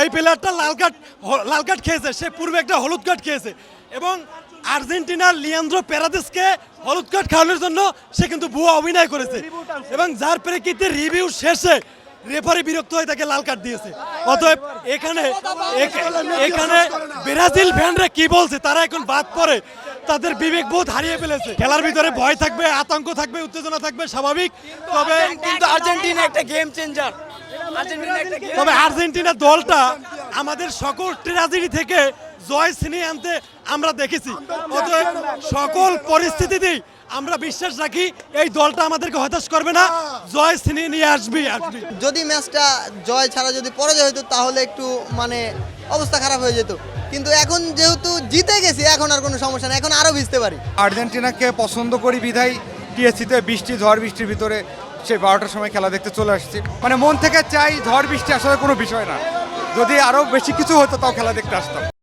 যেই প্লেয়ারটা লাল কার্ড খেয়েছে সে পূর্বে একটা হলুদ কার্ড খেয়েছে এবং আর্জেন্টিনার লিয়ান্দ্রো পেরাদেসকে হলুদ কার্ড খাওয়ানোর জন্য সে কিন্তু ভুয়া অভিনয় করেছে এবং যার প্রেক্ষিতে রিভিউ শেষে রেফারি বিরক্ত হয়ে তাকে লাল কার্ড দিয়েছে। অতএব এখানে ব্রাজিল ফ্যানরা কি বলছে তারা এখন বাদ পড়ে তাদের বিবেক বোধ হারিয়ে ফেলেছে। খেলার ভিতরে ভয় থাকবে, আতঙ্ক থাকবে, উত্তেজনা থাকবে স্বাভাবিক। তবে কিন্তু আর্জেন্টিনা একটা গেম চেঞ্জার। তবে আর্জেন্টিনা দলটা আমাদের সকল ট্র্যাজেডি থেকে জয় ছিনিয়ে আনতে আমরা দেখেছি। অতএব সকল পরিস্থিতিতেই আমরা বিশ্বাস রাখি এই দলটা আমাদেরকে হতাশ করবে না, জয় ছিনিয়ে নিয়ে আসবে। যদি ম্যাচটা জয় ছাড়া যদি পরাজয় হতো তাহলে একটু মানে অবস্থা খারাপ হয়ে যেত, কিন্তু এখন যেহেতু জিতে গেছি এখন আর কোনো সমস্যা নেই, এখন আরও ভিজতে পারি। আর্জেন্টিনাকে পছন্দ করি বিধায় টিএসসিতে ঝড় বৃষ্টির ভিতরে সেই 12টার সময় খেলা দেখতে চলে আসছি। মানে মন থেকে চাই ঝড় বৃষ্টি আসলে কোনো বিষয় না, যদি আরও বেশি কিছু হতো তাও খেলা দেখতে আসতাম।